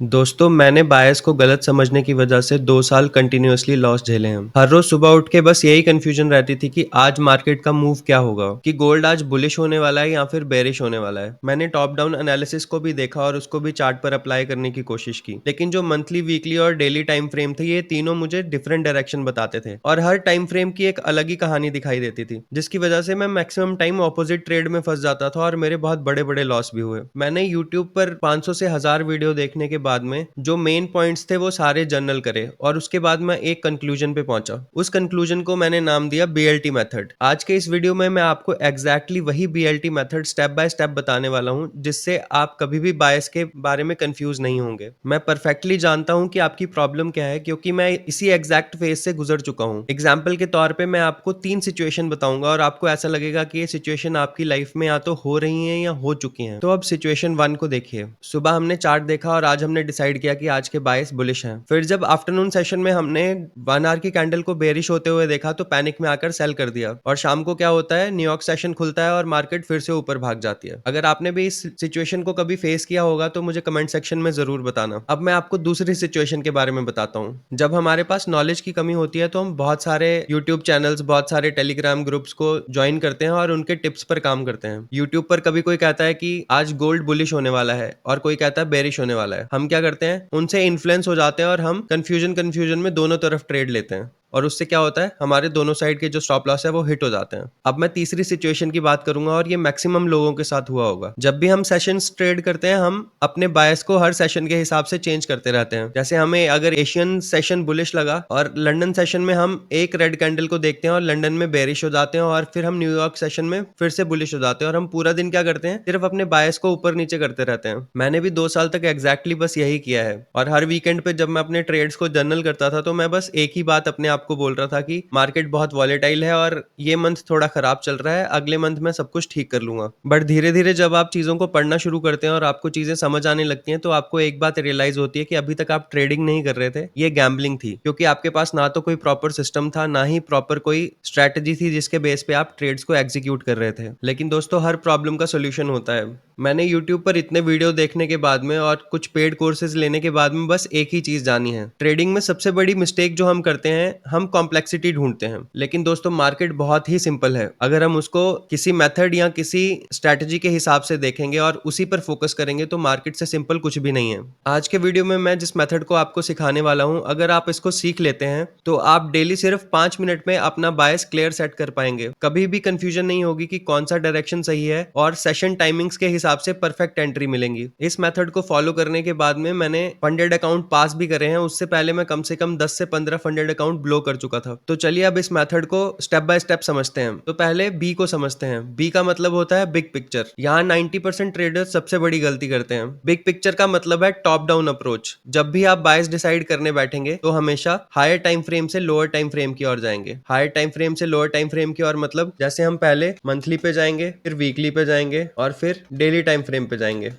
दोस्तों, मैंने बायस को गलत समझने की वजह से 2 साल कंटिन्यूअसली लॉस झेले हैं। हर रोज सुबह उठ के बस यही कंफ्यूजन रहती थी कि आज मार्केट का मूव क्या होगा, कि गोल्ड आज बुलिश होने वाला है या फिर बेरिश होने वाला है। मैंने टॉप डाउन एनालिसिस को भी देखा और उसको भी चार्ट पर अप्लाई करने की कोशिश की, लेकिन जो मंथली, वीकली और डेली टाइम फ्रेम थे, ये तीनों मुझे डिफरेंट डायरेक्शन बताते थे और हर टाइम फ्रेम की एक अलग ही कहानी दिखाई देती थी, जिसकी वजह से मैं मैक्सिमम टाइम ऑपोजिट ट्रेड में फंस जाता था और मेरे बहुत बड़े बड़े लॉस भी हुए। मैंने यूट्यूब पर 500 से 1000 वीडियो देखने के बाद में जो मेन पॉइंट्स थे वो सारे जर्नल करे और उसके बाद मैं एक कंक्लूजन पे पहुंचा। उस कंक्लूजन को मैंने नाम दिया बीएलटी मेथड। आज के इस वीडियो में मैं आपको एग्जैक्टली वही BLT method step by step बताने वाला हूं, जिससे आप कभी भी बायस के बारे में कंफ्यूज नहीं होंगे। मैं परफेक्टली जानता हूं कि आपकी प्रॉब्लम क्या है, क्योंकि मैं इसी एग्जैक्ट फेज से गुजर चुका हूं। एग्जाम्पल के तौर पे मैं आपको 3 सिचुएशन बताऊंगा और आपको ऐसा लगेगा कि ये सिचुएशन आपकी लाइफ में या तो हो रही है या हो चुकी हैं। तो अब सिचुएशन 1 को देखिए। सुबह हमने चार्ट देखा और आज हमने डिसाइड किया कि आज के बायस बुलिश हैं। फिर जब आफ्टरनून सेशन में हमने 1 आवर की कैंडल को बेरिश होते हुए देखा तो पैनिक में आकर सेल कर दिया। और शाम को क्या होता है, न्यूयॉर्क सेशन खुलता है और मार्केट फिर से ऊपर भाग जाती है। अगर आपने भी इस सिचुएशन को कभी फेस किया होगा तो मुझे कमेंट सेक्शन में जरूर बताना। अब मैं आपको दूसरी सिचुएशन के बारे में बताता हूँ। जब हमारे पास नॉलेज की कमी होती है तो हम बहुत सारे यूट्यूब चैनल्स, बहुत सारे टेलीग्राम ग्रुप्स को ज्वाइन करते हैं और उनके टिप्स पर काम करते हैं। यूट्यूब पर कभी कोई कहता है कि आज गोल्ड बुलिश होने वाला है और कोई कहता है बेरिश होने वाला है। हम क्या करते हैं, उनसे इन्फ्लुएंस हो जाते हैं और हम कंफ्यूजन में दोनों तरफ ट्रेड लेते हैं और उससे क्या होता है, हमारे दोनों साइड के जो स्टॉप लॉस है वो हिट हो जाते हैं। अब मैं तीसरी सिचुएशन की बात करूंगा और ये मैक्सिमम लोगों के साथ हुआ होगा। जब भी हम सेशंस ट्रेड करते हैं, हम अपने बायस को हर सेशन के हिसाब से चेंज करते रहते हैं। जैसे हमें अगर एशियन सेशन बुलिश लगा और लंदन सेशन में हम एक रेड कैंडल को देखते हैं और लंदन में बेरिश हो जाते हैं और फिर हम न्यूयॉर्क सेशन में फिर से बुलिश हो जाते हैं और हम पूरा दिन क्या करते हैं, सिर्फ अपने बायस को ऊपर नीचे करते रहते हैं। मैंने भी 2 साल तक एग्जैक्टली बस यही किया है और हर वीकेंड पे जब मैं अपने ट्रेड्स को जर्नल करता था तो मैं बस एक ही बात अपने आप को बोल रहा था कि मार्केट बहुत वॉलेटाइल है और ये मंथ थोड़ा खराब चल रहा है, अगले मंथ में सब कुछ ठीक कर लूंगा। बट धीरे धीरे जब आप चीजों को पढ़ना शुरू करते हैं और आपको चीजें समझ आने लगती हैं तो आपको एक बात रियलाइज होती है कि अभी तक आप ट्रेडिंग नहीं कर रहे थे, ये गैम्बलिंग थी। क्योंकि आपके पास ना तो कोई प्रॉपर सिस्टम था, ना ही प्रॉपर कोई स्ट्रेटजी थी जिसके बेस पे आप ट्रेड्स को एग्जीक्यूट कर रहे थे। लेकिन दोस्तों, हर प्रॉब्लम का सोल्यूशन होता है। मैंने यूट्यूब पर इतने वीडियो देखने के बाद में और कुछ पेड कोर्सेज लेने के बाद में बस एक ही चीज जानी है। ट्रेडिंग में सबसे बड़ी मिस्टेक जो हम करते हैं, हम कॉम्प्लेक्सिटी ढूंढते हैं। लेकिन दोस्तों, मार्केट बहुत ही सिंपल है अगर हम उसको किसी मेथड या किसी स्ट्रेटजी के हिसाब से देखेंगे और उसी पर फोकस करेंगे तो मार्केट से सिंपल कुछ भी नहीं है। आज के वीडियो में मैं जिस मेथड को आपको सिखाने वाला हूं, अगर आप इसको सीख लेते हैं तो आप डेली सिर्फ 5 मिनट में अपना बायस क्लियर सेट कर पाएंगे। कभी भी कंफ्यूजन नहीं होगी कि कौन सा डायरेक्शन सही है और सेशन टाइमिंग्स के हिसाब से परफेक्ट एंट्री मिलेंगी। इस मेथड को फॉलो करने के बाद में मैंने फंडेड अकाउंट पास भी करे हैं। उससे पहले मैं कम से कम 10 से 15 फंडेड अकाउंट ब्लो कर चुका था। तो चलिए अब इस मेथड को स्टेप बाय स्टेप समझते हैं। तो पहले बी को समझते हैं। बी का मतलब होता है बिग पिक्चर। यहाँ 90% ट्रेडर्स सबसे बड़ी गलती करते हैं। बिग पिक्चर का मतलब है टॉप डाउन अप्रोच। जब भी आप बायस डिसाइड करने बैठेंगे तो हमेशा हायर टाइम फ्रेम से लोअर टाइम फ्रेम की ओर जाएंगे। हायर टाइम फ्रेम से लोअर टाइम फ्रेम की ओर मतलब जैसे हम पहले मंथली पे जाएंगे, फिर वीकली पे जाएंगे और फिर डेली टाइम फ्रेम पे जाएंगे।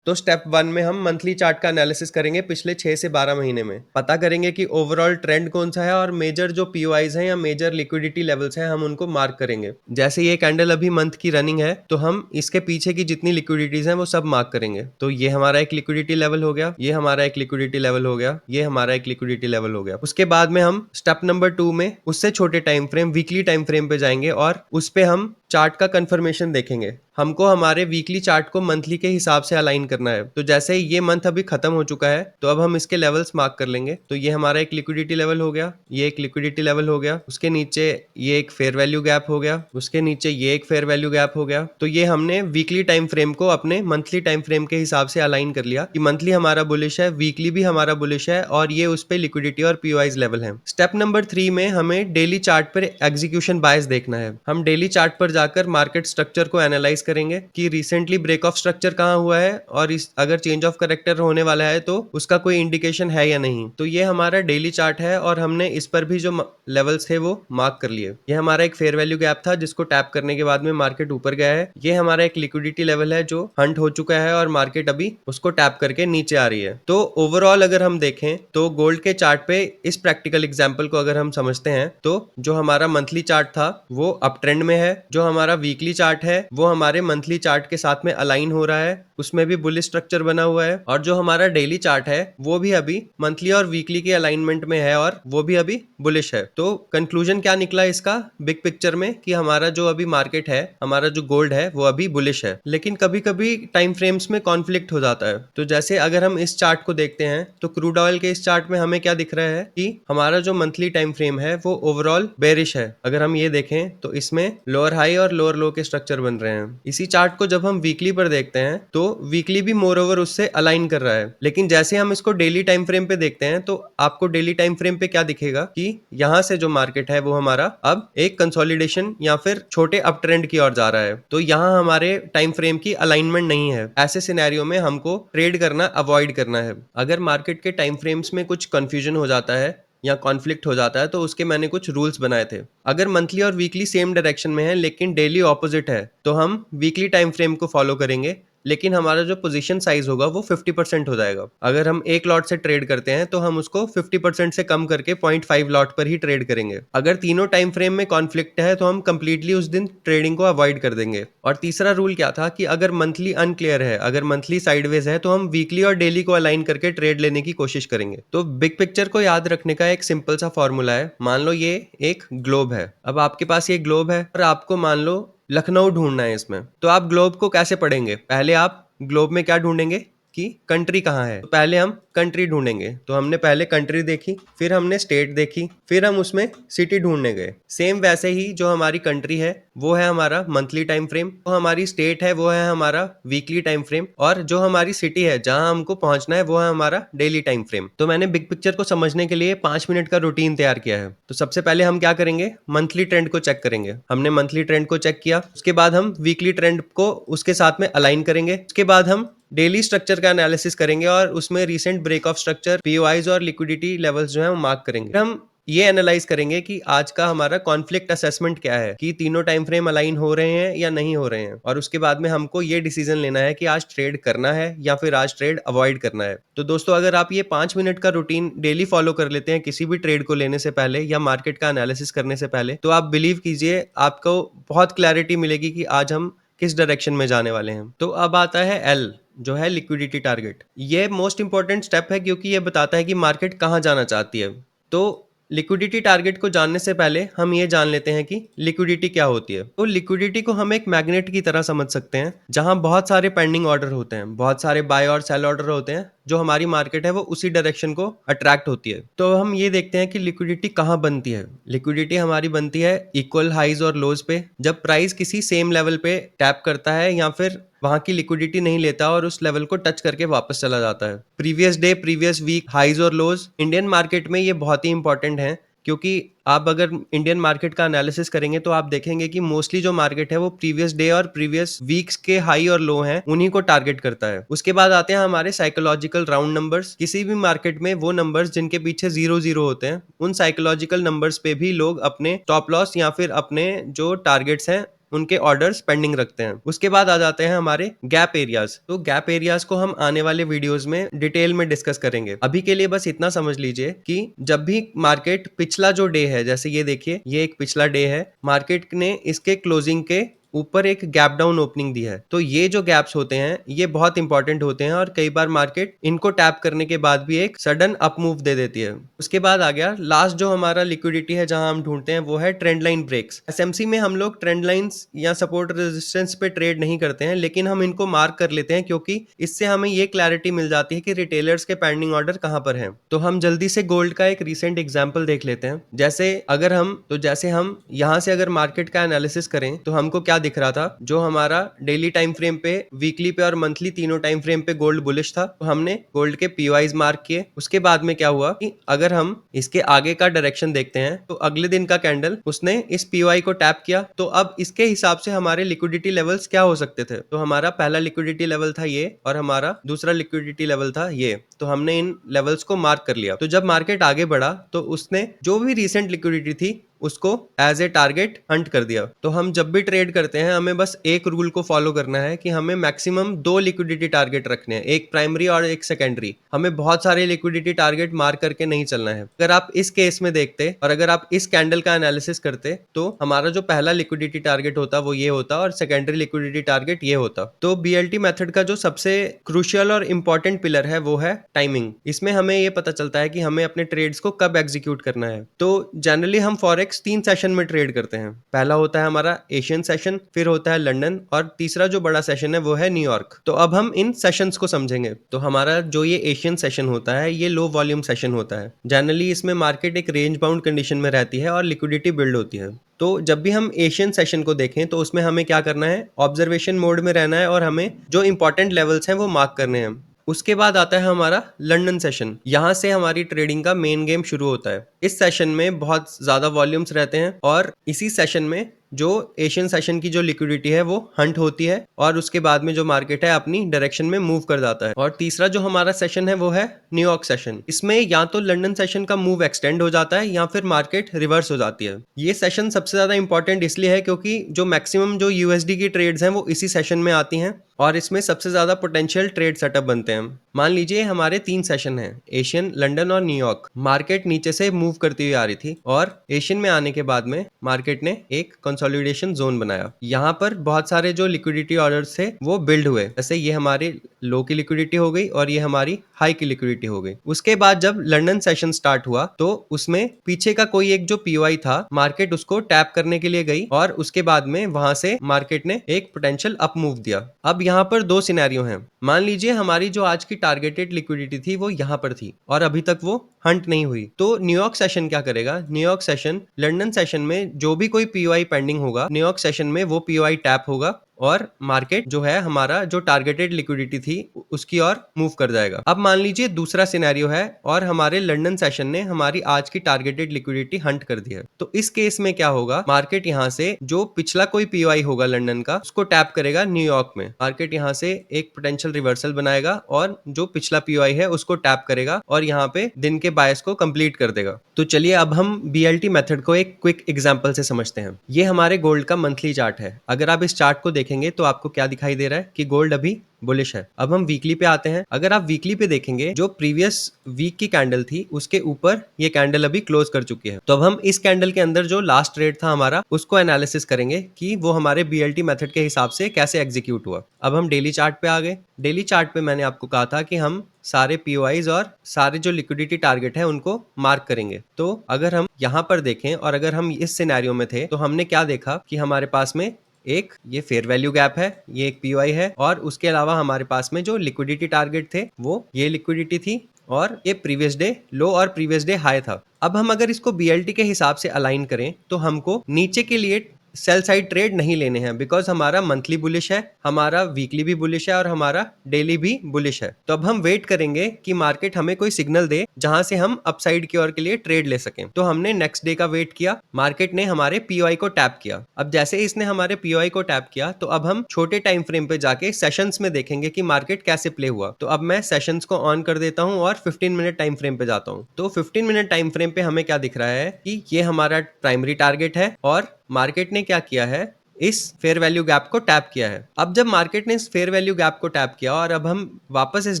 तो स्टेप 1 में हम मंथली चार्ट का एनालिसिस करेंगे पिछले 6 से 12 महीने में। पता करेंगे कि ओवरऑल ट्रेंड कौन सा है और मेजर जो पीओआईज हैं या मेजर लिक्विडिटी लेवल्स हैं हम उनको मार्क करेंगे। जैसे ये कैंडल अभी मंथ की रनिंग है तो हम इसके पीछे की जितनी लिक्विडिटीज हैं वो सब मार्क करेंगे। तो ये हमारा एक लिक्विडिटी लेवल हो गया, ये हमारा एक लिक्विडिटी लेवल हो गया, ये हमारा एक लिक्विडिटी लेवल हो गया। उसके बाद में हम स्टेप नंबर 2 में उससे छोटे time frame, weekly time frame पे जाएंगे और उस पे हम चार्ट का कंफर्मेशन देखेंगे। हमको हमारे वीकली चार्ट को मंथली के हिसाब से अलाइन करना है। तो जैसे ये मंथ अभी खत्म हो चुका है तो अब हम इसके लेवल्स मार्क कर लेंगे। तो ये हमारा एक लिक्विडिटी लेवल हो गया, ये एक लिक्विडिटी लेवल हो गया, उसके नीचे ये एक फेयर वैल्यू गैप हो गया, उसके नीचे ये एक फेयर वैल्यू गैप हो गया। तो ये हमने वीकली टाइम फ्रेम को अपने मंथली टाइम फ्रेम के हिसाब से अलाइन कर लिया कि मंथली हमारा बुलिश है, वीकली भी हमारा बुलिश है और ये उस पे लिक्विडिटी और पीओआईज लेवल है। स्टेप नंबर 3 में हमें डेली चार्ट पर एग्जीक्यूशन बायस देखना है। हम डेली चार्ट पर जाकर मार्केट स्ट्रक्चर को एनालाइज करेंगे कि रिसेंटली ब्रेक ऑफ स्ट्रक्चर कहाँ हुआ है और इस अगर चेंज ऑफ करेक्टर होने वाला है तो उसका कोई इंडिकेशन है या नहीं। तो ये हमारा डेली चार्ट है और हमने इस पर भी जो लेवल्स थे वो मार्क कर लिए। ये हमारा एक फेयर वैल्यू गैप था जिसको टैप करने के बाद में मार्केट ऊपर गया है। ये हमारा एक लिक्विडिटी लेवल है जो हंट हो चुका है और मार्केट अभी उसको टैप करके नीचे आ रही है। तो ओवरऑल अगर हम देखें तो गोल्ड के चार्ट पे इस प्रैक्टिकल एग्जाम्पल को अगर हम समझते हैं तो जो हमारा मंथली चार्ट था वो अप ट्रेंड में है, जो हमारा वीकली चार्ट है वो हमारे मंथली चार्ट के साथ में अलाइन हो रहा है, उसमें भी बुलिश स्ट्रक्चर बना हुआ है। और जो हमारा डेली चार्ट है वो भी अभी मंथली और वीकली के अलाइनमेंट में है और वो भी अभी बुलिश है। तो कंक्लूजन क्या निकला इसका बिग पिक्चर में कि हमारा जो अभी मार्केट है, हमारा जो गोल्ड है वो अभी बुलिश है। लेकिन कभी कभी टाइम फ्रेम्स में कॉन्फ्लिक्ट हो जाता है। तो जैसे अगर हम इस चार्ट को देखते हैं तो क्रूड ऑयल के इस चार्ट में हमें क्या दिख रहा है कि हमारा जो मंथली टाइम फ्रेम है वो ओवरऑल बेरिश है। अगर हम ये देखें तो इसमें लोअर हाई और लोअर लो के स्ट्रक्चर बन रहे हैं। इसी चार्ट को जब हम वीकली पर देखते हैं तो वीकली भी मोर ओवर उससे अलाइन कर रहा है। लेकिन जैसे हम इसको डेली टाइम फ्रेम पे देखते हैं तो आपको डेली टाइम फ्रेम पे क्या दिखेगा कि यहाँ से जो मार्केट है वो हमारा अब एक कंसोलिडेशन या फिर छोटे अप ट्रेंड की ओर जा रहा है। तो यहाँ हमारे टाइम फ्रेम की अलाइनमेंट नहीं है। ऐसे सिनेरियो में हमको ट्रेड करना अवॉइड करना है। अगर मार्केट के टाइम फ्रेम्स में कुछ कंफ्यूजन हो जाता है या कॉन्फ्लिक्ट हो जाता है तो उसके मैंने कुछ रूल्स बनाए थे। अगर मंथली और वीकली सेम डायरेक्शन में है लेकिन डेली ऑपोजिट है तो हम वीकली टाइम फ्रेम को फॉलो करेंगे, लेकिन हमारा जो पोजीशन साइज होगा वो 50% हो जाएगा। अगर हम एक लॉट से ट्रेड करते हैं तो हम उसको 50% से कम करके 0.5 लॉट पर ही ट्रेड करेंगे। अगर तीनों टाइम फ्रेम में कॉन्फ्लिक्ट है तो हम कंप्लीटली उस दिन ट्रेडिंग को अवॉइड कर देंगे। और तीसरा रूल क्या था कि अगर मंथली अनक्लियर है, अगर मंथली साइडवेज है तो हम वीकली और डेली को अलाइन करके ट्रेड लेने की कोशिश करेंगे। तो बिग पिक्चर को याद रखने का एक सिंपल सा फॉर्मूला है। मान लो ये एक ग्लोब है, अब आपके पास ये ग्लोब है और आपको मान लो लखनऊ ढूंढना है इसमें, तो आप ग्लोब को कैसे पढ़ेंगे? पहले आप ग्लोब में क्या ढूंढेंगे कि कंट्री कहाँ है। तो पहले हम कंट्री ढूंढेंगे। तो हमने पहले कंट्री देखी, फिर हमने स्टेट देखी, फिर हम उसमें सिटी ढूंढने गए। सेम वैसे ही जो हमारी कंट्री है वो है हमारा मंथली टाइम फ्रेम, जो हमारी स्टेट है वो है हमारा वीकली टाइम फ्रेम, और जो हमारी सिटी है जहां हमको पहुंचना है वो है हमारा डेली टाइम फ्रेम। तो मैंने बिग पिक्चर को समझने के लिए 5 मिनट का रूटीन तैयार किया है। तो सबसे पहले हम क्या करेंगे, मंथली ट्रेंड को चेक करेंगे। हमने मंथली ट्रेंड को चेक किया, उसके बाद हम वीकली ट्रेंड को उसके साथ में अलाइन करेंगे। उसके बाद हम डेली स्ट्रक्चर का एनालिसिस करेंगे और उसमें रीसेंट ब्रेक ऑफ स्ट्रक्चर, पीओआईज और लिक्विडिटी लेवल्स जो है वो मार्क करेंगे। हम ये एनालाइज करेंगे कि आज का हमारा कॉन्फ्लिक्ट असेसमेंट क्या है, कि तीनों टाइम फ्रेम अलाइन हो रहे हैं या नहीं हो रहे हैं। और उसके बाद में हमको ये डिसीजन लेना है कि आज ट्रेड करना है या फिर आज ट्रेड अवॉइड करना है। तो दोस्तों अगर आप ये 5 मिनट का रूटीन डेली फॉलो कर लेते हैं किसी भी ट्रेड को लेने से पहले या मार्केट का एनालिसिस करने से पहले, तो आप बिलीव कीजिए आपको बहुत क्लैरिटी मिलेगी कि आज हम किस डायरेक्शन में जाने वाले हैं। तो अब आता है एल, जो है लिक्विडिटी टारगेट। ये मोस्ट इंपॉर्टेंट स्टेप है क्योंकि ये बताता है कि मार्केट कहाँ जाना चाहती है। तो लिक्विडिटी टारगेट को जानने से पहले हम ये जान लेते हैं कि लिक्विडिटी क्या होती है। तो लिक्विडिटी को हम एक मैग्नेट की तरह समझ सकते हैं, जहां बहुत सारे पेंडिंग ऑर्डर होते हैं, बहुत सारे बाय और सेल ऑर्डर होते हैं, जो हमारी मार्केट है वो उसी डायरेक्शन को अट्रैक्ट होती है। तो हम ये देखते हैं कि लिक्विडिटी कहाँ बनती है। लिक्विडिटी हमारी बनती है इक्वल हाइज और लोज पे, जब प्राइस किसी सेम लेवल पे टैप करता है या फिर वहां की लिक्विडिटी नहीं लेता और उस लेवल को टच करके वापस चला जाता है। Previous day, previous week highs और लोज इंडियन मार्केट में ये बहुत ही इंपॉर्टेंट है, क्योंकि आप अगर इंडियन मार्केट का एनालिसिस करेंगे तो आप देखेंगे कि मोस्टली जो मार्केट है वो प्रीवियस डे और प्रीवियस वीक्स के हाई और लो हैं, उन्हीं को टारगेट करता है। उसके बाद आते हैं हमारे साइकोलॉजिकल राउंड नंबर्स। किसी भी मार्केट में वो नंबर्स जिनके पीछे 0 0 होते हैं, उन साइकोलॉजिकल नंबर्स पे भी लोग अपने स्टॉप लॉस या फिर अपने जो टारगेट्स हैं उनके ऑर्डर्स पेंडिंग रखते हैं। उसके बाद आ जाते हैं हमारे गैप एरियाज। तो गैप एरियाज को हम आने वाले वीडियोस में डिटेल में डिस्कस करेंगे। अभी के लिए बस इतना समझ लीजिए कि जब भी मार्केट पिछला जो डे है, जैसे ये देखिए ये एक पिछला डे है, मार्केट ने इसके क्लोजिंग के ऊपर एक गैप डाउन ओपनिंग दी है, तो ये जो गैप्स होते हैं ये बहुत इंपॉर्टेंट होते हैं और कई बार मार्केट इनको टैप करने के बाद भी एक सडन अप मूव दे देती है। उसके बाद आ गया लास्ट जो हमारा लिक्विडिटी है जहां हम ढूंढते हैं, वो है ट्रेंड लाइन ब्रेक्स। एसएमसी में हम लोग ट्रेंड लाइंस या सपोर्ट रेजिस्टेंस पे ट्रेड नहीं करते हैं, लेकिन हम इनको मार्क कर लेते हैं क्योंकि इससे हमें ये क्लैरिटी मिल जाती है कि रिटेलर्स के पेंडिंग ऑर्डर कहां पर हैं। तो हम जल्दी से गोल्ड का एक रिसेंट एग्जांपल देख लेते हैं। जैसे हम यहां से अगर मार्केट का एनालिसिस करें तो हमको क्या दिख रहा था, जो हमारा डेली टाइम फ्रेम पे, वीकली पे और मंथली तीनों टाइम फ्रेम पे गोल्ड बुलिश था, तो हमने गोल्ड के पीओआईज मार्क किए। उसके बाद में क्या हुआ कि अगर हम इसके आगे का डायरेक्शन देखते हैं तो अगले दिन का कैंडल उसने इस पीओआई को टैप किया, तो अब इसके हिसाब से हमारे लिक्विडिटी लेवल्स क्या हो सकते थे। तो हमारा पहला लिक्विडिटी लेवल था ये और हमारा दूसरा लिक्विडिटी लेवल था ये। तो हमने इन लेवल्स को मार्क कर लिया। तो जब मार्केट आगे बढ़ा तो उसने जो भी रिसेंट लिक्विडिटी थी उसको एज ए टारगेट हंट कर दिया। तो हम जब भी ट्रेड करते हैं हमें बस एक रूल को फॉलो करना है कि हमें मैक्सिमम 2 लिक्विडिटी टारगेट रखने हैं, एक प्राइमरी और एक सेकेंडरी। हमें बहुत सारे लिक्विडिटी टारगेट मार करके नहीं चलना है। अगर आप इस केस में देखते और अगर आप इस कैंडल का एनालिसिस करते तो हमारा जो पहला लिक्विडिटी टारगेट होता वो ये होता और सेकेंडरी लिक्विडिटी टारगेट ये होता। तो बीएलटी मेथड का जो सबसे क्रूशियल और इंपॉर्टेंट पिलर है वो है टाइमिंग। इसमें हमें ये पता चलता है कि हमें अपने ट्रेड्स को कब एग्जीक्यूट करना है। तो जनरली हम फॉरेक्स 3 सेशन में ट्रेड करते हैं। पहला होता है हमारा एशियन सेशन, फिर होता है लंदन और तीसरा जो बड़ा सेशन है वो है न्यूयॉर्क। तो अब हम इन सेशंस को समझेंगे। तो हमारा जो ये एशियन सेशन होता है ये लो वॉल्यूम सेशन होता है। जनरली इसमें मार्केट एक रेंज बाउंड कंडीशन में रहती है और लिक्विडिटी बिल्ड होती है। तो जब भी हम एशियन सेशन को देखें तो उसमें हमें क्या करना है, ऑब्जर्वेशन मोड में रहना है और हमें जो इंपॉर्टेंट लेवल्स हैं वो मार्क करने हैं। उसके बाद आता है हमारा लंदन सेशन। यहाँ से हमारी ट्रेडिंग का मेन गेम शुरू होता है। इस सेशन में बहुत ज़्यादा वॉल्यूम्स रहते हैं और इसी सेशन में जो एशियन सेशन की जो लिक्विडिटी है वो हंट होती है और उसके बाद में जो मार्केट है अपनी डायरेक्शन में मूव कर जाता है। और तीसरा जो हमारा सेशन है वो है न्यूयॉर्क सेशन। इसमें या तो लंदन सेशन का मूव एक्सटेंड हो जाता है या फिर मार्केट रिवर्स हो जाती है। ये सेशन सबसे ज़्यादा इंपॉर्टेंट इसलिए है क्योंकि जो मैक्सिमम जो यूएसडी की ट्रेड्स हैं वो इसी सेशन में आती हैं और इसमें सबसे ज़्यादा पोटेंशियल ट्रेड सेटअप बनते हैं। मान लीजिए हमारे 3 सेशन हैं, एशियन, लंदन और न्यूयॉर्क। मार्केट नीचे से मूव करती हुई आ रही थी और एशियन में आने के बाद में मार्केट ने एक कंसोलिडेशन जोन बनाया। यहाँ पर बहुत सारे जो लिक्विडिटी ऑर्डर्स थे वो बिल्ड हुए। जैसे ये हमारी लो की लिक्विडिटी हो गई और ये हमारी हाई की लिक्विडिटी हो गई। उसके बाद जब लंदन सेशन स्टार्ट हुआ तो उसमें पीछे का कोई एक जो पीओआई था, मार्केट उसको टैप करने के लिए गई और उसके बाद में वहां से मार्केट ने एक पोटेंशियल अप मूव दिया। अब यहाँ पर 2 सिनेरियो हैं। मान लीजिए हमारी जो आज की टारगेटेड लिक्विडिटी थी वो यहाँ पर थी और अभी तक वो हंट नहीं हुई। तो न्यूयॉर्क सेशन क्या करेगा, न्यूयॉर्क सेशन लंदन सेशन में जो भी कोई पीओआई पेंडिंग होगा, न्यूयॉर्क सेशन में वो पीओआई टैप होगा और मार्केट जो है हमारा जो टारगेटेड लिक्विडिटी थी उसकी ओर मूव कर जाएगा। अब मान लीजिए दूसरा सिनेरियो है और हमारे लंदन सेशन ने हमारी आज की टारगेटेड लिक्विडिटी हंट कर दी है। तो इस केस में क्या होगा, मार्केट यहाँ से जो पिछला कोई पीओआई होगा लंदन का उसको टैप करेगा न्यूयॉर्क में। मार्केट यहाँ से एक पोटेंशियल रिवर्सल बनाएगा और जो पिछला पीओआई है उसको टैप करेगा और यहाँ पे दिन के बायस को कंप्लीट कर देगा। तो चलिए अब हम बीएलटी मेथड को एक क्विक एग्जांपल से समझते हैं। ये हमारे गोल्ड का मंथली चार्ट है। अगर आप इस चार्ट को देखेंगे तो आपको क्या दिखाई दे रहा है कि गोल्ड अभी बुलिश है। अब हम वीकली पे आते हैं। अगर आप वीकली पे देखेंगे जो प्रीवियस वीक की कैंडल थी उसके ऊपर ये कैंडल अभी क्लोज कर चुकी है। तो अब हम इस कैंडल के अंदर जो लास्ट ट्रेड था हमारा उसको एनालिसिस करेंगे कि वो हमारे बीएलटी मेथड के हिसाब से कैसे एग्जीक्यूट हुआ। अब हम डेली चार्ट पे आ गए। डेली चार्ट पे मैंने आपको कहा था कि हम सारे पीओआईज और सारे जो लिक्विडिटी टारगेट है उनको मार्क करेंगे। तो अगर हम यहाँ पर देखें और अगर हम इस सिनेरियो में थे तो हमने क्या देखा कि हमारे पास में एक ये फेयर वैल्यू गैप है, ये एक पीओआई है और उसके अलावा हमारे पास में जो लिक्विडिटी टारगेट थे वो ये लिक्विडिटी थी और ये प्रीवियस डे लो और प्रीवियस डे हाई था। अब हम अगर इसको बीएलटी के हिसाब से अलाइन करें तो हमको नीचे के लिए सेल साइड ट्रेड नहीं लेने हैं बिकॉज हमारा मंथली बुलिश है, हमारा वीकली भी बुलिश है और हमारा डेली भी बुलिश है। तो अब हम वेट करेंगे कि मार्केट हमें कोई सिग्नल दे जहां से हम अपसाइड की ओर के लिए ट्रेड ले सकें। तो हमने नेक्स्ट डे का वेट किया, मार्केट ने हमारे पीओआई को टैप किया। अब जैसे ही इसने हमारे पीओआई को टैप किया तो अब हम छोटे टाइम फ्रेम पे जाके सेशंस में देखेंगे कि मार्केट कैसे प्ले हुआ। तो अब मैं सेशंस को ऑन कर देता हूं और 15 मिनट टाइम फ्रेम पे जाता हूं। तो 15 मिनट टाइम फ्रेम पे हमें क्या दिख रहा है कि ये हमारा प्राइमरी टारगेट है और मार्केट ने क्या किया है, इस फेयर वैल्यू गैप को टैप किया है। अब जब मार्केट ने इस फेयर वैल्यू गैप को टैप किया और अब हम वापस इस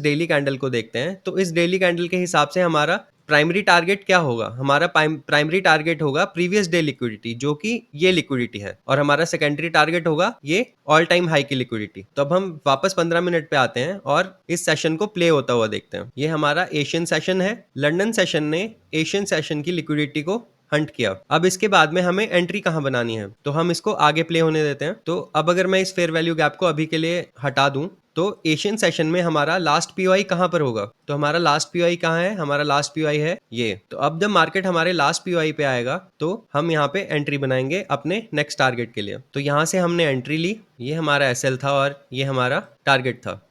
डेली कैंडल को देखते हैं तो इस डेली कैंडल के हिसाब से हमारा प्राइमरी टारगेट क्या होगा, हमारा प्राइमरी टारगेट होगा प्रीवियस डे लिक्विडिटी जो कि ये लिक्विडिटी है और हमारा सेकेंडरी टारगेट होगा ये ऑल टाइम हाई की लिक्विडिटी। तो अब हम वापस 15 मिनट पे आते हैं और इस सेशन को प्ले होता हुआ देखते हैं। ये हमारा एशियन सेशन है। लंदन सेशन ने एशियन सेशन की लिक्विडिटी को हंट किया। अब इसके बाद में हमें एंट्री कहाँ बनानी है तो हम इसको आगे प्ले होने देते हैं। तो अब अगर मैं इस फेयर वैल्यू गैप को अभी के लिए हटा दूं तो एशियन सेशन में हमारा लास्ट पीओआई कहाँ पर होगा, तो हमारा लास्ट पीओआई कहाँ है, हमारा लास्ट पीओआई है ये। तो अब जब मार्केट हमारे लास्ट पीओआई पे आएगा तो हम यहाँ पे एंट्री बनाएंगे अपने नेक्स्ट टारगेट के लिए। तो यहाँ से हमने एंट्री ली, ये हमारा एसएल था और ये हमारा टारगेट था।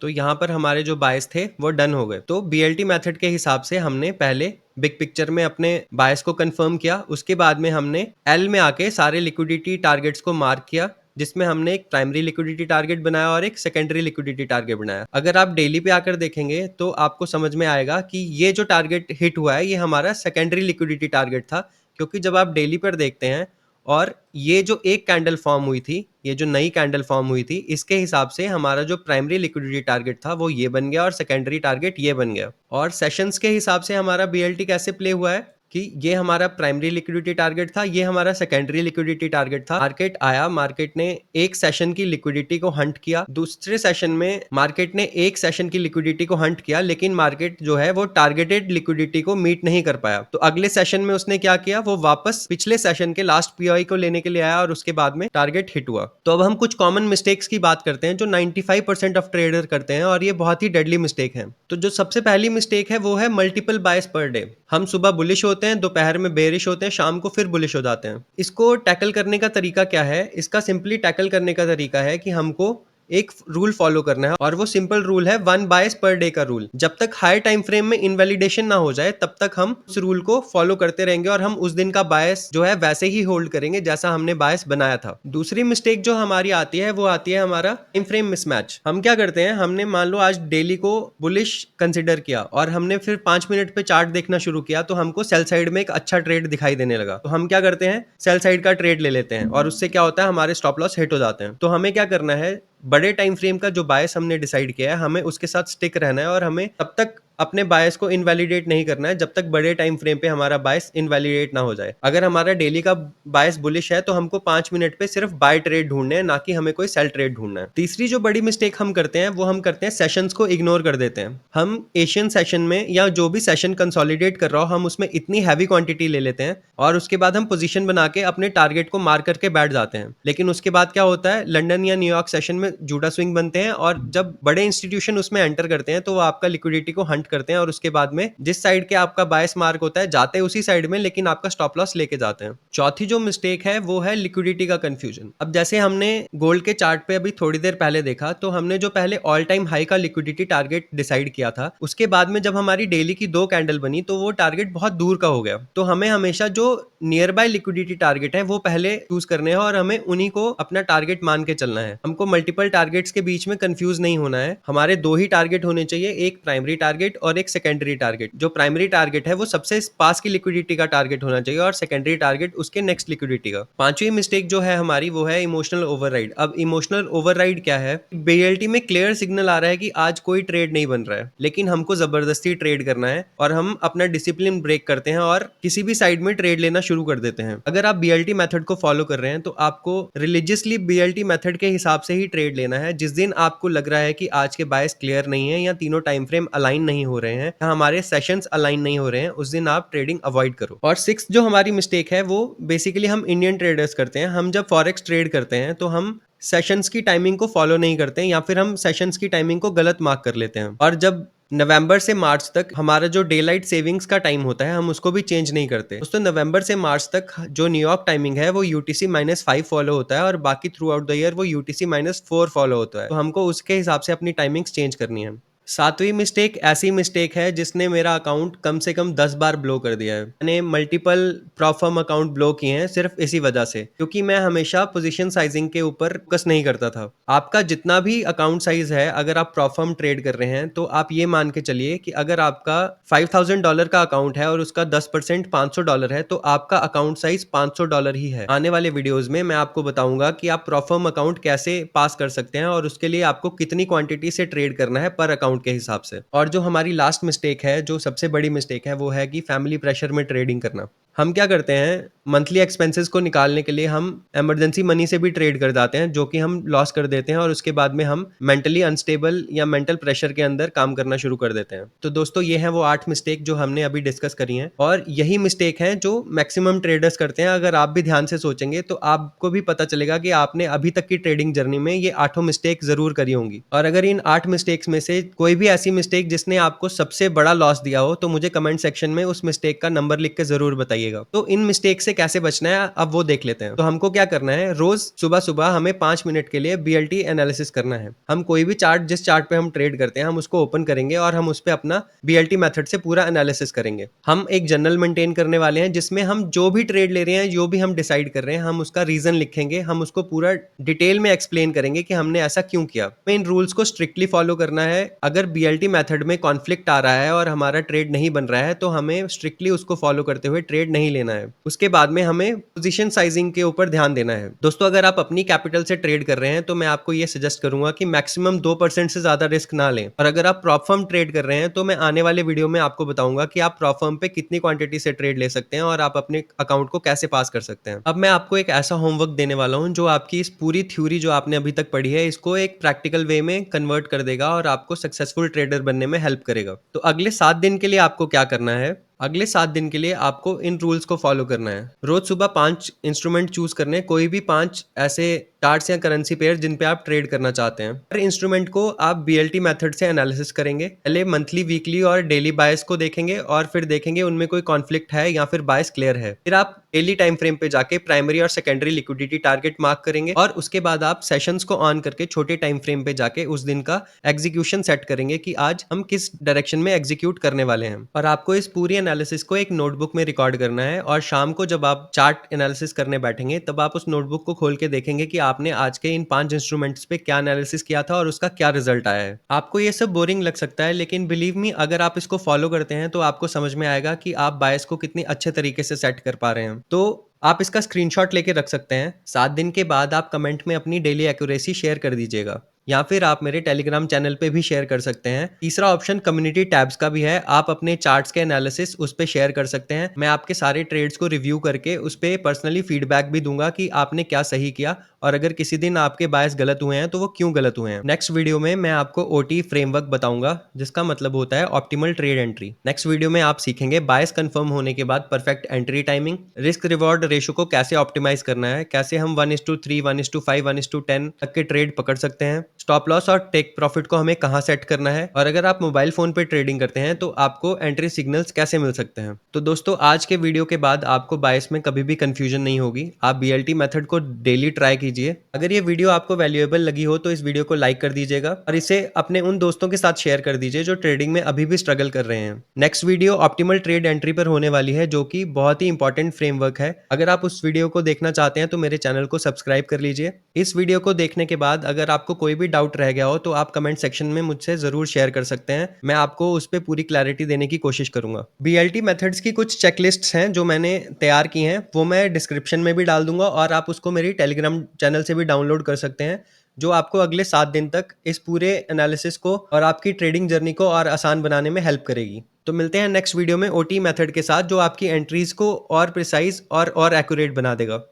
तो यहाँ पर हमारे जो बायस थे वो डन हो गए। तो बीएलटी मेथड के हिसाब से हमने पहले बिग पिक्चर में अपने बायस को कंफर्म किया, उसके बाद में हमने एल में आके सारे लिक्विडिटी टारगेट्स को मार्क किया जिसमें हमने एक प्राइमरी लिक्विडिटी टारगेट बनाया और एक सेकेंडरी लिक्विडिटी टारगेट बनाया। अगर आप डेली पे आकर देखेंगे तो आपको समझ में आएगा कि ये जो टारगेट हिट हुआ है ये हमारा सेकेंडरी लिक्विडिटी टारगेट था क्योंकि जब आप डेली पर देखते हैं और ये जो एक कैंडल फॉर्म हुई थी, ये जो नई कैंडल फॉर्म हुई थी, इसके हिसाब से हमारा जो प्राइमरी लिक्विडिटी टारगेट था वो ये बन गया और सेकेंडरी टारगेट ये बन गया। और सेशंस के हिसाब से हमारा बीएलटी कैसे प्ले हुआ है कि ये हमारा प्राइमरी लिक्विडिटी टारगेट था, ये हमारा सेकेंडरी लिक्विडिटी टारगेट था। मार्केट आया, मार्केट ने एक सेशन की लिक्विडिटी को हंट किया, दूसरे सेशन में मार्केट ने एक सेशन की लिक्विडिटी को हंट किया, लेकिन मार्केट जो है वो टारगेटेड लिक्विडिटी को मीट नहीं कर पाया। तो अगले सेशन में उसने क्या किया, वो वापस पिछले सेशन के लास्ट पीओआई को लेने के लिए आया और उसके बाद में टारगेट हिट हुआ। तो अब हम कुछ कॉमन मिस्टेक्स की बात करते हैं जो 95% ऑफ ट्रेडर करते हैं और ये बहुत ही डेडली मिस्टेक है। तो जो सबसे पहली मिस्टेक है वो है मल्टीपल बायस पर डे। हम सुबह बुलिश होते हैं, दोपहर में बेरिश होते हैं, शाम को फिर बुलिश हो जाते हैं। इसको टैकल करने का तरीका क्या है? इसका सिंपली टैकल करने का तरीका है कि हमको एक रूल फॉलो करना है और वो सिंपल रूल है 1 बायस पर डे का रूल। जब तक हायर टाइम फ्रेम में इनवैलिडेशन ना हो जाए तब तक हम उस रूल को फॉलो करते रहेंगे और हम उस दिन का बायस जो है वैसे ही होल्ड करेंगे जैसा हमने बायस बनाया था। दूसरी मिस्टेक जो हमारी आती है वो आती है हमारा टाइम फ्रेम मिसमैच। हम क्या करते हैं, हमने मान लो आज डेली को बुलिश कंसिडर किया और हमने फिर 5 मिनट पे चार्ट देखना शुरू किया तो हमको सेल साइड में एक अच्छा ट्रेड दिखाई देने लगा। तो हम क्या करते हैं, सेल साइड का ट्रेड ले लेते हैं और उससे क्या होता है, हमारे स्टॉप लॉस हिट हो जाते हैं। तो हमें क्या करना है, बड़े टाइम फ्रेम का जो बायस हमने डिसाइड किया है हमें उसके साथ स्टिक रहना है और हमें तब तक अपने बायस को इनवैलिडेट नहीं करना है जब तक बड़े टाइम फ्रेम पे हमारा बायस इनवैलिडेट ना हो जाए। अगर हमारा डेली का बायस बुलिश है तो हमको 5 मिनट पे सिर्फ बाय ट्रेड ढूंढने हैं, ना कि हमें कोई सेल ट्रेड ढूंढना है। तीसरी जो बड़ी मिस्टेक हम करते हैं वो हम करते हैं सेशंस को इग्नोर कर देते हैं। हम एशियन सेशन में या जो भी सेशन कंसोलिडेट कर रहा हो हम उसमें इतनी हैवी क्वांटिटी ले लेते हैं और उसके बाद हम पोजीशन बना के अपने टारगेट को मार करके बैठ जाते हैं। लेकिन उसके बाद क्या होता है, लंदन या न्यूयॉर्क सेशन में जूडा स्विंग बनते हैं और जब बड़े इंस्टीट्यूशन उसमें एंटर करते हैं तो वो आपका लिक्विडिटी को हंट करते हैं और उसके बाद में जिस साइड के आपका बायस मार्क होता है जाते उसी साइड में, लेकिन आपका स्टॉप लॉस लेके जाते हैं। चौथी जो मिस्टेक है वो है लिक्विडिटी का कंफ्यूजन। अब जैसे हमने गोल्ड के चार्ट पे अभी थोड़ी देर पहले देखा तो हमने जो पहले ऑल टाइम हाई का लिक्विडिटी टारगेट डिसाइड किया था, उसके बाद में जब हमारी डेली की 2 कैंडल बनी तो वो टारगेट बहुत दूर का हो गया। तो हमें हमेशा जो नियर बाय लिक्विडिटी टारगेट है वो पहले चूज करने हैं और हमें उन्हीं को अपना टारगेट मान के चलना है। हमको मल्टीपल टारगेट्स के बीच में कंफ्यूज नहीं होना है। हमारे 2 ही टारगेट होने चाहिए, एक प्राइमरी टारगेट और एक सेकेंडरी टारगेट। जो प्राइमरी टारगेट है वो सबसे पास की लिक्विडिटी का टारगेट होना चाहिए और सेकेंडरी टारगेट उसके नेक्स्ट लिक्विडिटी का। पांचवी मिस्टेक जो है हमारी वो है इमोशनल ओवरराइड। अब इमोशनल ओवरराइड क्या है, बीएलटी में क्लियर सिग्नल आ रहा है कि आज कोई ट्रेड नहीं बन रहा है, लेकिन हमको जबरदस्ती ट्रेड करना है और हम अपना डिसिप्लिन ब्रेक करते हैं और किसी भी साइड में ट्रेड लेना शुरू कर देते हैं। अगर आप बीएलटी मेथड को फॉलो कर रहे हैं तो आपको रिलीजियसली बीएलटी मेथड के हिसाब से ही ट्रेड लेना है। जिस दिन आपको लग रहा है कि आज के बायस क्लियर नहीं है या तीनों टाइम फ्रेम अलाइन नहीं हो रहे हैं या हमारे सेशंस अलाइन नहीं हो रहे हैं, उस दिन आप ट्रेडिंग अवॉइड करो। और सिक्स जो हमारी मिस्टेक है वो बेसिकली हम इंडियन ट्रेडर्स करते हैं। हम जब फॉरेक्स ट्रेड करते हैं तो हम सेशंस की टाइमिंग को फॉलो नहीं करते हैं या फिर हम सेशंस की टाइमिंग को गलत मार्क कर लेते हैं। और जब नवंबर से मार्च तक हमारा जो डे लाइट सेविंग्स का टाइम होता है हम उसको भी चेंज नहीं करते। दोस्तों नवंबर से मार्च तक जो न्यूयॉर्क टाइमिंग है वो यूटीसी -5 फॉलो होता है और बाकी थ्रू आउट द ईयर वो यूटीसी -4 फॉलो होता है। तो हमको उसके हिसाब से अपनी टाइमिंग्स चेंज करनी है। सातवीं मिस्टेक ऐसी मिस्टेक है जिसने मेरा अकाउंट कम से कम 10 बार ब्लो कर दिया है। मैंने मल्टीपल प्रॉफर्म अकाउंट ब्लो किए हैं सिर्फ इसी वजह से, क्योंकि मैं हमेशा पोजीशन साइजिंग के ऊपर फोकस नहीं करता था। आपका जितना भी अकाउंट साइज है, अगर आप प्रॉफर्म ट्रेड कर रहे हैं तो आप ये मान के चलिए कि अगर आपका $5000 का अकाउंट है और उसका 10% $500 है तो आपका अकाउंट साइज $500 ही है। आने वाले वीडियोज में मैं आपको बताऊंगा कि आप प्रॉफर्म अकाउंट कैसे पास कर सकते हैं और उसके लिए आपको कितनी क्वांटिटी से ट्रेड करना है पर अकाउंट के हिसाब से। और जो हमारी लास्ट मिस्टेक है, जो सबसे बड़ी मिस्टेक है, वो है कि फैमिली प्रेशर में ट्रेडिंग करना। हम क्या करते हैं, मंथली एक्सपेंसेस को निकालने के लिए हम इमरजेंसी मनी से भी ट्रेड कर जाते हैं, जो कि हम लॉस कर देते हैं और उसके बाद में हम मेंटली अनस्टेबल या मेंटल प्रेशर के अंदर काम करना शुरू कर देते हैं। तो दोस्तों ये है वो 8 मिस्टेक जो हमने अभी डिस्कस करी हैं और यही मिस्टेक है जो मैक्सिमम ट्रेडर्स करते हैं। अगर आप भी ध्यान से सोचेंगे तो आपको भी पता चलेगा कि आपने अभी तक की ट्रेडिंग जर्नी में ये 8 मिस्टेक जरूर करी होंगी। और अगर इन 8 मिस्टेक्स में से कोई भी ऐसी मिस्टेक जिसने आपको सबसे बड़ा लॉस दिया हो तो मुझे कमेंट सेक्शन में उस मिस्टेक का नंबर लिख के जरूर बताइएगा। तो इन मिस्टेक से कैसे बचना है अब वो देख लेते हैं। तो हमको क्या करना है, रोज सुबह सुबह हमें 5 मिनट के लिए बीएलटी एनालिसिस करना है। हम कोई भी चार्ट, जिस चार्ट पे हम ट्रेड करते हैं, हम उसको ओपन करेंगे और हम उस पे अपना बीएलटी मेथड से पूरा एनालिसिस करेंगे। हम एक जर्नल मेंटेन करने वाले हैं जिसमें हम जो भी ट्रेड ले रहे हैं, जो भी हम डिसाइड कर रहे हैं, हम उसका रीजन लिखेंगे। हम उसको पूरा डिटेल में एक्सप्लेन करेंगे कि हमने ऐसा क्यों किया। हमें इन रूल्स को स्ट्रिक्टली फॉलो करना है। अगर बीएलटी मेथड में कॉन्फ्लिक्ट आ रहा है और हमारा ट्रेड नहीं बन रहा है तो हमें स्ट्रिक्टली उसको फॉलो करते हुए ट्रेड ट्रेड नहीं लेना है। उसके बाद में हमें पोजीशन साइजिंग के ऊपर ध्यान देना है। दोस्तों, अगर आप अपनी कैपिटल से ट्रेड कर रहे हैं तो मैं आपको ये सजेस्ट करूंगा कि मैक्सिमम 2% से ज्यादा रिस्क ना लें। और अगर आप प्रॉप फर्म ट्रेड कर रहे हैं तो मैं आने वाले वीडियो में आपको बताऊंगा कि आप प्रॉप फर्म पे कितनी क्वांटिटी से ट्रेड ले सकते हैं और आप अपने अकाउंट को कैसे पास कर सकते हैं। अब मैं आपको एक ऐसा होमवर्क देने वाला हूं जो आपकी इस पूरी थ्योरी जो आपने अभी तक पढ़ी है इसको एक प्रैक्टिकल वे में कन्वर्ट कर देगा और आपको सक्सेसफुल ट्रेडर बनने में हेल्प करेगा। तो अगले 7 दिन के लिए आपको क्या करना है? अगले 7 दिन के लिए आपको इन रूल्स को फॉलो करना है। रोज सुबह 5 इंस्ट्रूमेंट चूज करने, कोई भी 5 ऐसे चार्ट्स या करेंसी पेयर जिन पे आप ट्रेड करना चाहते हैं। हर इंस्ट्रूमेंट को आप बीएलटी मेथड से एनालिसिस करेंगे। पहले मंथली, वीकली और डेली बायस को देखेंगे और फिर देखेंगे उनमें कोई कॉन्फ्लिक्ट है या फिर बायस क्लियर है। फिर आप डेली टाइम फ्रेम पे जाके प्राइमरी और सेकेंडरी लिक्विडिटी टारगेट मार्क करेंगे और उसके बाद आप सेशंस को ऑन करके छोटे टाइम फ्रेम पे जाके उस दिन का एग्जीक्यूशन सेट करेंगे कि आज हम किस डायरेक्शन में एग्जीक्यूट करने वाले हैं। और आपको इस पूरी एनालिसिस को एक नोटबुक में रिकॉर्ड करना है और शाम को जब आप चार्ट एनालिसिस करने बैठेंगे तब आप उस नोटबुक को खोल के देखेंगे कि आपने आज के इन 5 इंस्ट्रूमेंट्स पे क्या एनालिसिस किया था और उसका क्या रिजल्ट आया है। आपको ये सब बोरिंग लग सकता है, लेकिन बिलीव मी, अगर आप इसको फॉलो करते हैं तो आपको समझ में आएगा कि आप बायस को कितनी अच्छे तरीके से सेट कर पा रहे हैं। तो आप इसका स्क्रीनशॉट लेके रख सकते हैं। 7 दिन के बाद आप कमेंट में अपनी डेली एक्यूरेसी शेयर कर दीजिएगा या फिर आप मेरे टेलीग्राम चैनल पे भी शेयर कर सकते हैं। तीसरा ऑप्शन कम्युनिटी टैब्स का भी है। आप अपने चार्ट्स के एनालिसिस उस पे शेयर कर सकते हैं। मैं आपके सारे ट्रेड्स को रिव्यू करके उस पे पर्सनली फीडबैक भी दूंगा कि आपने क्या सही किया और अगर किसी दिन आपके बायस गलत हुए हैं तो वो क्यों गलत हुए हैं। नेक्स्ट वीडियो में मैं आपको ओटी फ्रेमवर्क बताऊंगा जिसका मतलब होता है optimal trade entry. Next video में आप सीखेंगे बायस कंफर्म होने के बाद perfect entry timing, risk reward ratio को कैसे ऑप्टिमाइज करना है, कैसे हम 1:3, 1:5, 1:10 तक के ट्रेड पकड़ सकते हैं, स्टॉप लॉस और टेक प्रॉफिट को हमें कहां सेट करना है, और अगर आप मोबाइल फोन पे ट्रेडिंग करते हैं तो आपको एंट्री सिग्नल्स कैसे मिल सकते हैं। तो दोस्तों, आज के वीडियो के बाद आपको बायस में कभी भी कंफ्यूजन नहीं होगी। आप बीएलटी मेथड को डेली ट्राई कीजिए। अगर ये वीडियो आपको वैल्यूएबल लगी हो तो इस वीडियो को लाइक कर दीजिएगा और इसे अपने उन दोस्तों के साथ शेयर कर दीजिए जो ट्रेडिंग में अभी भी स्ट्रगल कर रहे हैं। Next video optimal trade entry पर होने वाली है जो कि बहुत ही इंपॉर्टेंट फ्रेमवर्क है। अगर आप उस वीडियो को देखना चाहते हैं तो मेरे चैनल को सब्सक्राइब कर लीजिए। इस वीडियो को देखने के बाद अगर आपको कोई भी डाउट रह गया हो तो आप कमेंट सेक्शन में मुझसे जरूर शेयर कर सकते हैं। मैं आपको उस पर पूरी क्लैरिटी देने की कोशिश करूंगा। बीएलटी मेथड्स की कुछ चेकलिस्ट्स हैं जो मैंने तैयार की हैं, वो मैं डिस्क्रिप्शन में भी डाल दूंगा और आप उसको मेरी टेलीग्राम चैनल से भी डाउनलोड कर सकते हैं, जो आपको अगले 7 दिन तक इस पूरे एनालिसिस को और आपकी ट्रेडिंग जर्नी को और आसान बनाने में हेल्प करेगी। तो मिलते हैं नेक्स्ट वीडियो में ओटी मेथड के साथ जो आपकी एंट्रीज को और प्रिसाइज और एक्यूरेट बना देगा।